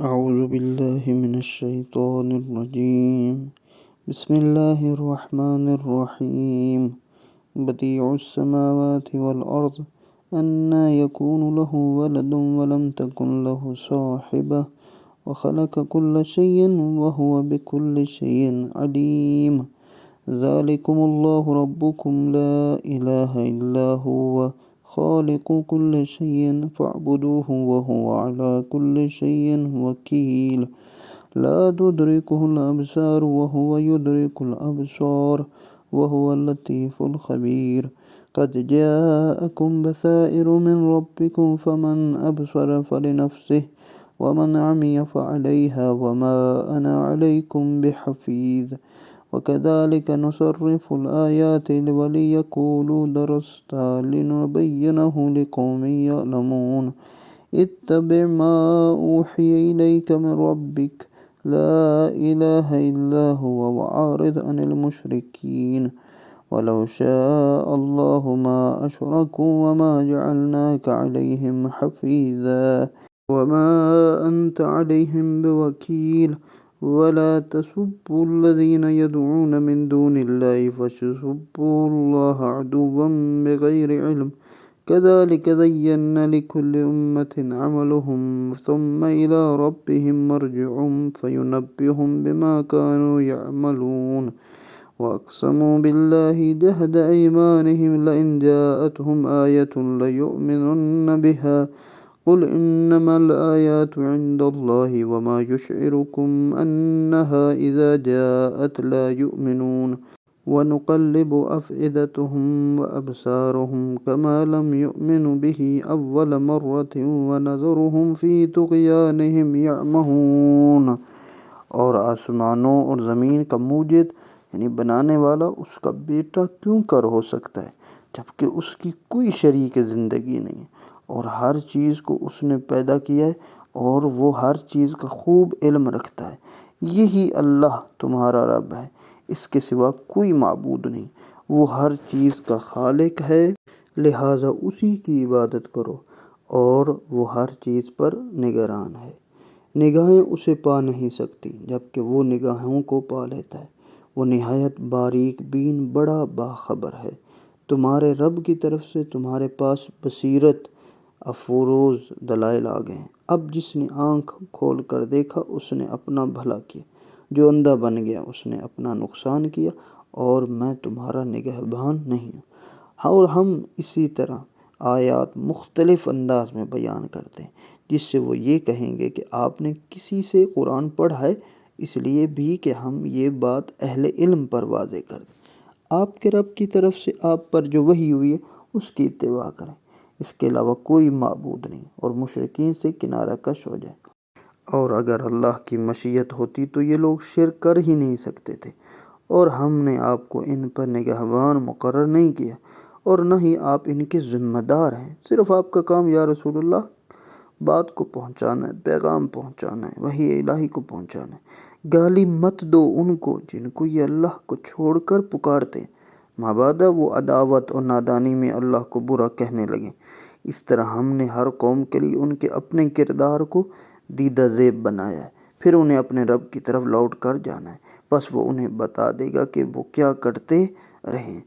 أعوذ بالله من الشيطان الرجيم. بسم الله الرحمن الرحيم. بديع السماوات والأرض أنى يكون له ولد ولم تكن له صاحبة وخلق كل شيء وهو بكل شيء عليم. ذلكم الله ربكم لا إله إلا هو خالق كل شيء فاعبدوه وهو على كل شيء وكيل. لا تدركه الأبصار وهو يدرك الأبصار وهو اللطيف الخبير. قد جاءكم بصائر من ربكم فمن أبصر فلنفسه ومن عمي فعليها وما أنا عليكم بحفيظ. وكذلك نصرف الآيات وليقولوا درست لنبينه لقوم يعلمون. اتبع ما أوحي إليك من ربك لا إله إلا هو وأعرض عن المشركين. ولو شاء الله ما أشركوا وما جعلناك عليهم حفيظا وما أنت عليهم بوكيل. ولا تسبوا الذين يدعون من دون الله فسبوا الله عدوا بغير علم. كذلك زينا لكل أمة عملهم ثم إلى ربهم مرجعهم فينبئهم بما كانوا يعملون. وأقسموا بالله جهد أيمانهم لئن جاءتهم آية ليؤمنن بها قل إنما الآيات عند الله وما يشعركم أنها إذا جاءت لا يؤمنون. ونقلب أفئدتهم وأبصارهم كما لم يؤمنوا به أول مرة ونذرهم في طغيانهم يعمهون. اور آسمانوں اور زمین کا موجد یعنی بنانے والا اس کا بیٹا کیوں کر ہو سکتا ہے جبکہ اس کی کوئی شریک زندگی نہیں ہے، اور ہر چیز کو اس نے پیدا کیا ہے اور وہ ہر چیز کا خوب علم رکھتا ہے۔ یہی اللہ تمہارا رب ہے، اس کے سوا کوئی معبود نہیں، وہ ہر چیز کا خالق ہے، لہٰذا اسی کی عبادت کرو، اور وہ ہر چیز پر نگران ہے۔ نگاہیں اسے پا نہیں سکتی جبکہ وہ نگاہوں کو پا لیتا ہے۔ وہ نہایت باریک بین بڑا باخبر ہے۔ تمہارے رب کی طرف سے تمہارے پاس بصیرت افروز دلائل آ گئے ہیں۔ اب جس نے آنکھ کھول کر دیکھا اس نے اپنا بھلا کیا، جو اندھا بن گیا اس نے اپنا نقصان کیا، اور میں تمہارا نگہبان نہیں ہوں۔ اور ہم اسی طرح آیات مختلف انداز میں بیان کرتے ہیں جس سے وہ یہ کہیں گے کہ آپ نے کسی سے قرآن پڑھا ہے، اس لیے بھی کہ ہم یہ بات اہل علم پر واضح کر دیں۔ آپ کے رب کی طرف سے آپ پر جو وحی ہوئی ہے اس کی اتباع کریں، اس کے علاوہ کوئی معبود نہیں، اور مشرکین سے کنارہ کش ہو جائے۔ اور اگر اللہ کی مشیت ہوتی تو یہ لوگ شرک کر ہی نہیں سکتے تھے، اور ہم نے آپ کو ان پر نگہبان مقرر نہیں کیا، اور نہ ہی آپ ان کے ذمہ دار ہیں۔ صرف آپ کا کام یا رسول اللہ بات کو پہنچانا ہے، پیغام پہنچانا ہے، وحی الہی کو پہنچانا ہے۔ گالی مت دو ان کو جن کو یہ اللہ کو چھوڑ کر پکارتے ہیں، مابعد وہ عداوت اور نادانی میں اللہ کو برا کہنے لگیں۔ اس طرح ہم نے ہر قوم کے لیے ان کے اپنے کردار کو دیدہ زیب بنایا ہے، پھر انہیں اپنے رب کی طرف لوٹ کر جانا ہے، بس وہ انہیں بتا دے گا کہ وہ کیا کرتے رہیں۔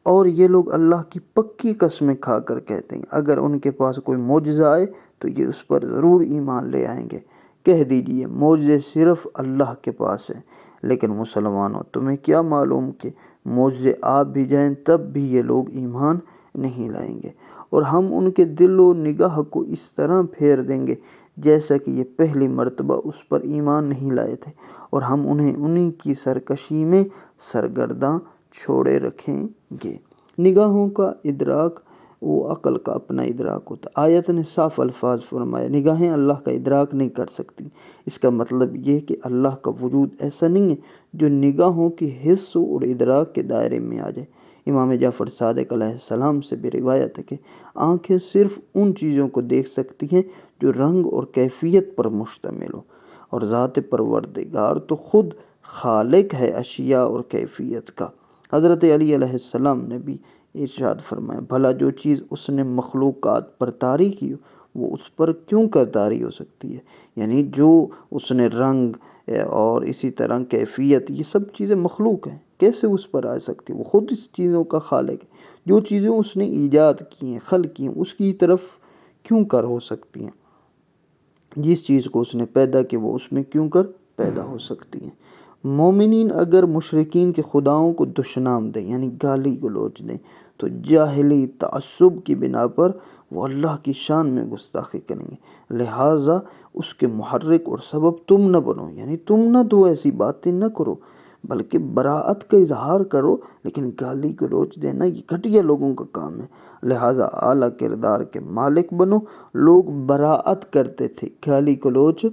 اور یہ لوگ اللہ کی پکی قسمیں کھا کر کہتے ہیں اگر ان کے پاس کوئی معجزہ آئے تو یہ اس پر ضرور ایمان لے آئیں گے۔ کہہ دیجئے معجزے صرف اللہ کے پاس ہیں، لیکن مسلمانوں تمہیں کیا معلوم کہ معجزے آ بھی جائیں تب بھی یہ لوگ ایمان نہیں لائیں گے، اور ہم ان کے دل و نگاہ کو اس طرح پھیر دیں گے جیسا کہ یہ پہلی مرتبہ اس پر ایمان نہیں لائے تھے، اور ہم انہیں انہی کی سرکشی میں سرگرداں چھوڑے رکھیں گے۔ نگاہوں کا ادراک وہ عقل کا اپنا ادراک ہوتا ہے۔ آیت نے صاف الفاظ فرمایا نگاہیں اللہ کا ادراک نہیں کر سکتی۔ اس کا مطلب یہ کہ اللہ کا وجود ایسا نہیں ہے جو نگاہوں کی حس اور ادراک کے دائرے میں آ جائے۔ امام جعفر صادق علیہ السلام سے بھی روایت ہے کہ آنکھیں صرف ان چیزوں کو دیکھ سکتی ہیں جو رنگ اور کیفیت پر مشتمل ہو، اور ذات پروردگار تو خود خالق ہے اشیاء اور کیفیت کا۔ حضرت علی علیہ السلام نے بھی ارشاد فرمایا بھلا جو چیز اس نے مخلوقات پر طاری کی ہو وہ اس پر کیوں کر طاری ہو سکتی ہے؟ یعنی جو اس نے رنگ اور اسی طرح کیفیت، یہ سب چیزیں مخلوق ہیں، کیسے اس پر آ سکتی؟ وہ خود اس چیزوں کا خالق ہے۔ جو چیزیں اس نے ایجاد کی ہیں، خلق کی ہیں، اس کی طرف کیوں کر ہو سکتی ہیں؟ جس چیز کو اس نے پیدا کی وہ اس میں کیوں کر پیدا ہو سکتی ہیں؟ مومنین اگر مشرکین کے خداؤں کو دشنام دیں، یعنی گالی گلوچ دیں، تو جاہلی تعصب کی بنا پر وہ اللہ کی شان میں گستاخی کریں گے۔ لہٰذا اس کے محرک اور سبب تم نہ بنو، یعنی تم نہ تو ایسی باتیں نہ کرو، بلکہ براعت کا اظہار کرو، لیکن گالی گلوچ دینا یہ گھٹیا لوگوں کا کام ہے۔ لہٰذا اعلیٰ کردار کے مالک بنو۔ لوگ براعت کرتے تھے، گالی گلوچ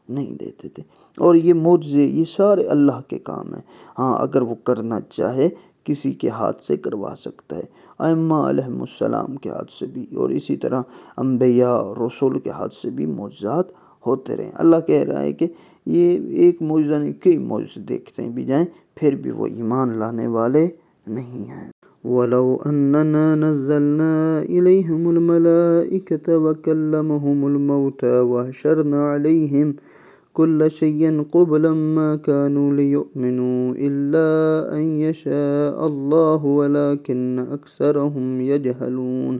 نہیں دیتے تھے، اور یہ معجزے یہ سارے اللہ کے کام ہیں۔ ہاں اگر وہ کرنا چاہے کسی کے ہاتھ سے کروا سکتا ہے، ائمہ علیہم السلام کے ہاتھ سے بھی، اور اسی طرح انبیاء رسول کے ہاتھ سے بھی معجزات ہوتے رہے۔ اللہ کہہ رہا ہے کہ یہ ایک معجزہ نہیں، کئی معجزے دیکھتے بھی جائیں، پھر بھی وہ ایمان لانے والے نہیں ہیں۔ وَلَوْ أَنَّنَا نَزَّلْنَا إِلَيْهِمُ الْمَلَائِكَةَ وَكَلَّمَهُمُ الْمَوْتَى وَحَشَرْنَا عَلَيْهِمْ كُلَّ شَيْءٍ قُبُلًا مَا كَانُوا لِيُؤْمِنُوا إِلَّا أَن يَشَاءَ اللَّهُ وَلَكِنَّ أَكْثَرَهُمْ يَجْهَلُونَ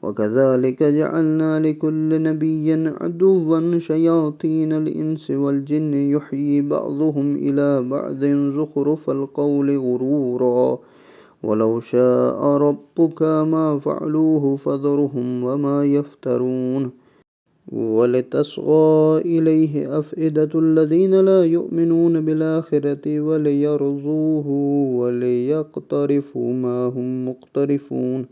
وَكَذَلِكَ جَعَلْنَا لِكُلِّ نَبِيٍّ عَدُوًّا شَيَاطِينَ الْإِنسِ وَالْجِنِّ يُوحِي بَعْضُهُمْ إِلَى بَعْضٍ زُخْرُفَ الْقَوْلِ غُرُورًا وَلَوْ شَاءَ رَبُّكَ مَا فَعَلُوهُ فَذَرْهُمْ وَمَا يَفْتَرُونَ وَلِتَصْغَىٰ إِلَيْهِ أَفْئِدَةُ الَّذِينَ لَا يُؤْمِنُونَ بِالْآخِرَةِ وَلِيَرْضُوهُ وَلِيَقْتَرِفُوا مَا هُمْ مُقْتَرِفُونَ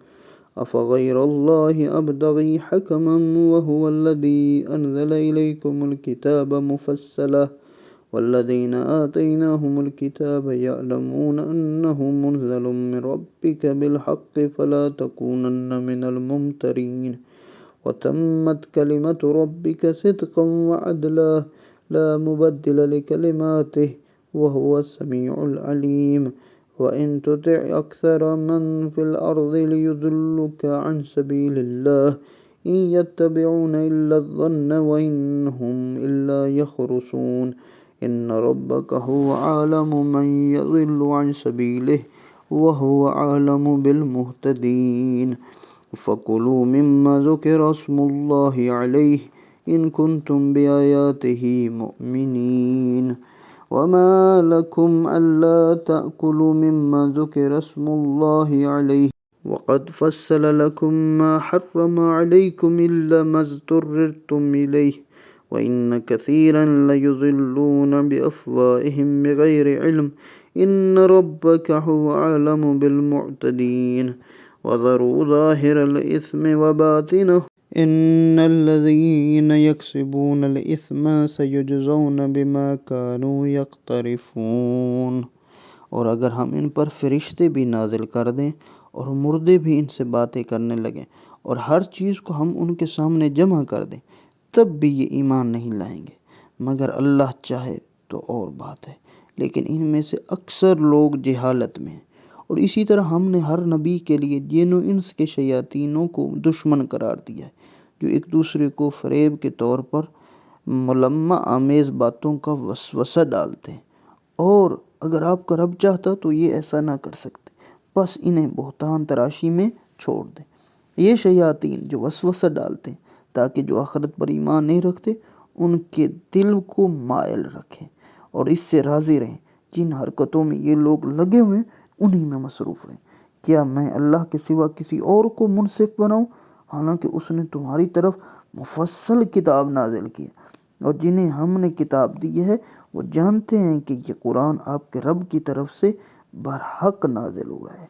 أَفَغَيْرَ اللَّهِ أَبْتَغِي حَكَمًا وَهُوَ الَّذِي أَنزَلَ إِلَيْكُمُ الْكِتَابَ مُفَصَّلًا وَالَّذِينَ آتَيْنَاهُمُ الْكِتَابَ يَعْلَمُونَ أَنَّهُ مُنزَلٌ مِّن رَّبِّكَ بِالْحَقِّ فَلَا تَكُونَنَّ مِنَ الْمُمْتَرِينَ وَتَمَّتْ كَلِمَةُ رَبِّكَ صِدْقًا وَعَدْلًا لَّا مُبَدِّلَ لِكَلِمَاتِهِ وَهُوَ السَّمِيعُ الْعَلِيمُ وَإِن تُطِعْ أَكْثَرَ مَن فِي الْأَرْضِ لِيُضِلُّوكَ عَن سَبِيلِ اللَّهِ إِن يَتَّبِعُونَ إِلَّا الظَّنَّ وَإِنْ هُمْ إِلَّا يَخْرُصُونَ إِنَّ رَبَّكَ هُوَ أَعْلَمُ مَن يَضِلُّ عَن سَبِيلِهِ وَهُوَ أَعْلَمُ بِالْمُهْتَدِينَ فَكُلُوا مِمَّا ذُكِرَ اسْمُ اللَّهِ عَلَيْهِ إِن كُنتُم بِآيَاتِهِ مُؤْمِنِينَ وَمَا لَكُمْ أَلَّا تَأْكُلُوا مِمَّا ذُكِرَ اسْمُ اللَّهِ عَلَيْهِ وَقَدْ فَصَّلَ لَكُم مَّا حَرَّمَ عَلَيْكُمْ إِلَّا مَا اضْطُرِرْتُمْ إِلَيْهِ وَإِنَّ كَثِيرًا لَّيُضِلُّونَ بِأَفْوَاهِهِم بِغَيْرِ عِلْمٍ إِنَّ رَبَّكَ هُوَ أَعْلَمُ بِالْمُعْتَدِينَ وَذَرُوا ظَاهِرَ الْإِثْمِ وَبَاطِنَهُ إِنَّ الَّذِينَ يَكْسِبُونَ الْإِثْمَ سَيُجْزَوْنَ بِمَا كَانُوا يَقْتَرِفُونَ۔ اور اگر ہم ان پر فرشتے بھی نازل کر دیں اور مردے بھی ان سے باتیں کرنے لگیں اور ہر چیز کو ہم ان کے سامنے جمع کر دیں، تب بھی یہ ایمان نہیں لائیں گے مگر اللہ چاہے تو اور بات ہے، لیکن ان میں سے اکثر لوگ جہالت میں ہیں۔ اور اسی طرح ہم نے ہر نبی کے لیے جن و انس کے شیاطینوں کو دشمن قرار دیا ہے، جو ایک دوسرے کو فریب کے طور پر ملمہ آمیز باتوں کا وسوسہ ڈالتے ہیں، اور اگر آپ کا رب چاہتا تو یہ ایسا نہ کر سکتے، بس انہیں بہتان تراشی میں چھوڑ دیں۔ یہ شیاطین جو وسوسہ ڈالتے ہیں تاکہ جو آخرت پر ایمان نہیں رکھتے ان کے دل کو مائل رکھیں اور اس سے راضی رہیں۔ جن حرکتوں میں یہ لوگ لگے ہوئے ہیں انہی میں مصروف رہیں۔ کیا میں اللہ کے سوا کسی اور کو منصف بناؤں، حالانکہ اس نے تمہاری طرف مفصل کتاب نازل کی ہے، اور جنہیں ہم نے کتاب دی ہے وہ جانتے ہیں کہ یہ قرآن آپ کے رب کی طرف سے برحق نازل ہوا ہے۔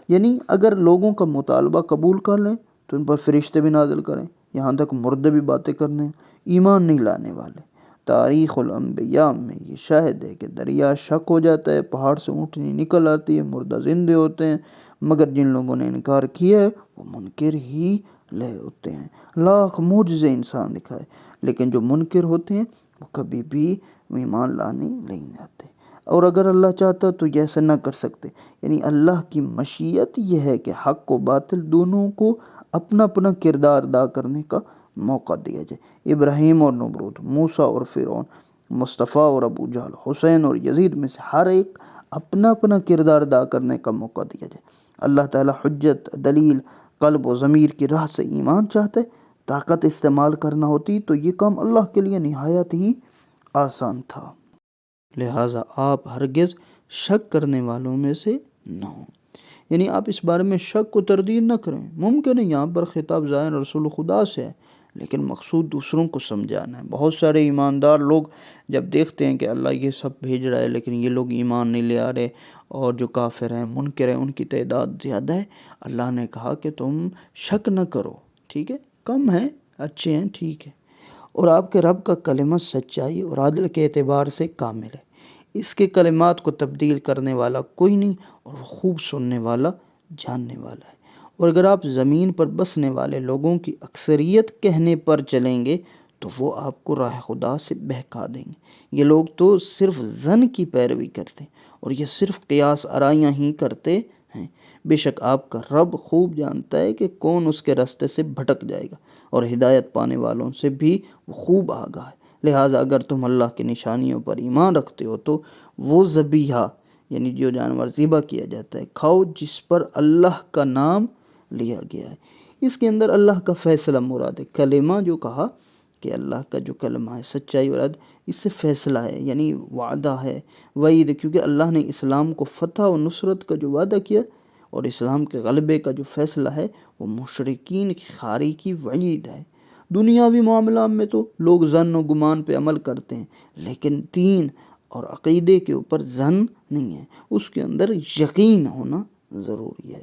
یعنی اگر لوگوں کا مطالبہ قبول کر لیں تو ان پر فرشتے بھی نازل کریں، یہاں تک مردے بھی باتیں کرنے، ایمان نہیں لانے والے۔ تاریخ الانبیاء میں یہ شاہد ہے کہ دریا شک ہو جاتا ہے، پہاڑ سے اونٹنی نکل آتی ہے، مردہ زندے ہوتے ہیں، مگر جن لوگوں نے انکار کیا ہے وہ منکر ہی لے ہوتے ہیں۔ لاکھ معجزے انسان دکھائے لیکن جو منکر ہوتے ہیں وہ کبھی بھی ایمان لانے نہیں آتے، اور اگر اللہ چاہتا تو یہ ایسا نہ کر سکتے۔ یعنی اللہ کی مشیت یہ ہے کہ حق و باطل دونوں کو اپنا اپنا کردار ادا کرنے کا موقع دیا جائے۔ ابراہیم اور نمرود، موسیٰ اور فرعون، مصطفیٰ اور ابو جہل، حسین اور یزید میں سے ہر ایک اپنا اپنا کردار ادا کرنے کا موقع دیا جائے۔ اللہ تعالیٰ حجت، دلیل، قلب و ضمیر کی راہ سے ایمان چاہتے، طاقت استعمال کرنا ہوتی تو یہ کام اللہ کے لیے نہایت ہی آسان تھا، لہٰذا آپ ہرگز شک کرنے والوں میں سے نہ ہوں۔ یعنی آپ اس بارے میں شک و تردید نہ کریں۔ ممکن ہے یہاں پر خطاب ظاہر رسول خدا سے ہے، لیکن مقصود دوسروں کو سمجھانا ہے۔ بہت سارے ایماندار لوگ جب دیکھتے ہیں کہ اللہ یہ سب بھیج رہا ہے لیکن یہ لوگ ایمان نہیں لے آ رہے، اور جو کافر ہیں، منکر ہیں، ان کی تعداد زیادہ ہے، اللہ نے کہا کہ تم شک نہ کرو، ٹھیک ہے، کم ہیں، اچھے ہیں، ٹھیک ہے، اور آپ کے رب کا کلمہ سچائی اور عدل کے اعتبار سے کامل ہے، اس کے کلمات کو تبدیل کرنے والا کوئی نہیں، اور وہ خوب سننے والا، جاننے والا ہے۔ اور اگر آپ زمین پر بسنے والے لوگوں کی اکثریت کہنے پر چلیں گے تو وہ آپ کو راہ خدا سے بہکا دیں گے۔ یہ لوگ تو صرف ظن کی پیروی کرتے ہیں اور یہ صرف قیاس آرائیاں ہی کرتے ہیں۔ بے شک آپ کا رب خوب جانتا ہے کہ کون اس کے راستے سے بھٹک جائے گا، اور ہدایت پانے والوں سے بھی وہ خوب آگاہ ہے۔ لہٰذا اگر تم اللہ کی نشانیوں پر ایمان رکھتے ہو تو وہ ذبیحہ، یعنی جو جانور ذبح کیا جاتا ہے، کھاؤ جس پر اللہ کا نام لیا گیا ہے۔ اس کے اندر اللہ کا فیصلہ مراد ہے۔ کلمہ جو کہا کہ اللہ کا جو کلمہ ہے، سچائی اور عدل، اس سے فیصلہ ہے، یعنی وعدہ ہے، وعید ہے، کیونکہ اللہ نے اسلام کو فتح و نصرت کا جو وعدہ کیا اور اسلام کے غلبے کا جو فیصلہ ہے وہ مشرکین کی خاری کی وعید ہے۔ دنیاوی معاملات میں تو لوگ ظن و گمان پہ عمل کرتے ہیں، لیکن دین اور عقیدے کے اوپر ظن نہیں ہے، اس کے اندر یقین ہونا ضروری ہے۔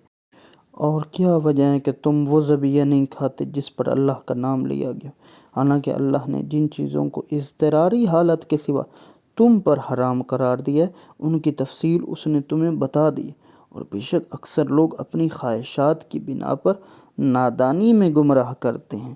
اور کیا وجہ ہے کہ تم وہ ذبیحہ نہیں کھاتے جس پر اللہ کا نام لیا گیا، حالانکہ اللہ نے جن چیزوں کو اضطراری حالت کے سوا تم پر حرام قرار دیا ہے ان کی تفصیل اس نے تمہیں بتا دی، اور بے شک اکثر لوگ اپنی خواہشات کی بنا پر نادانی میں گمراہ کرتے ہیں۔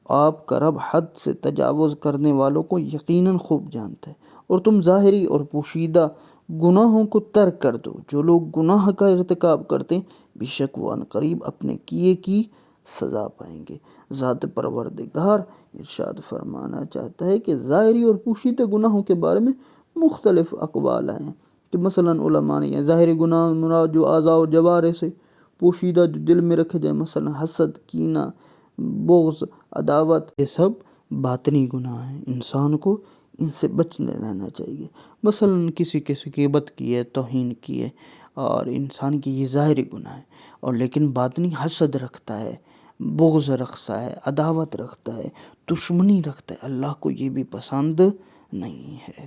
آپ کا رب حد سے تجاوز کرنے والوں کو یقیناً خوب جانتا ہے، اور تم ظاہری اور پوشیدہ گناہوں کو ترک کر دو۔ جو لوگ گناہ کا ارتکاب کرتے ہیں بے شک وہ عنقریب اپنے کیے کی سزا پائیں گے۔ ذات پروردگار ارشاد فرمانا چاہتا ہے کہ ظاہری اور پوشیدہ گناہوں کے بارے میں مختلف اقوال ہیں، کہ مثلا علماء نے یہ ظاہری گناہ مراد جو اعضاء و جوارح سے، پوشیدہ جو دل میں رکھے جائے، مثلا حسد، کینہ، بغض، عداوت، یہ سب باطنی گناہ ہیں، انسان کو ان سے بچنے رہنا چاہیے۔ مثلا کسی کی غیبت کی ہے، توہین کی ہے، اور انسان کی یہ ظاہری گناہ ہے، اور لیکن باطنی حسد رکھتا ہے، بغض رکھتا ہے، عداوت رکھتا ہے، دشمنی رکھتا ہے، اللہ کو یہ بھی پسند نہیں ہے۔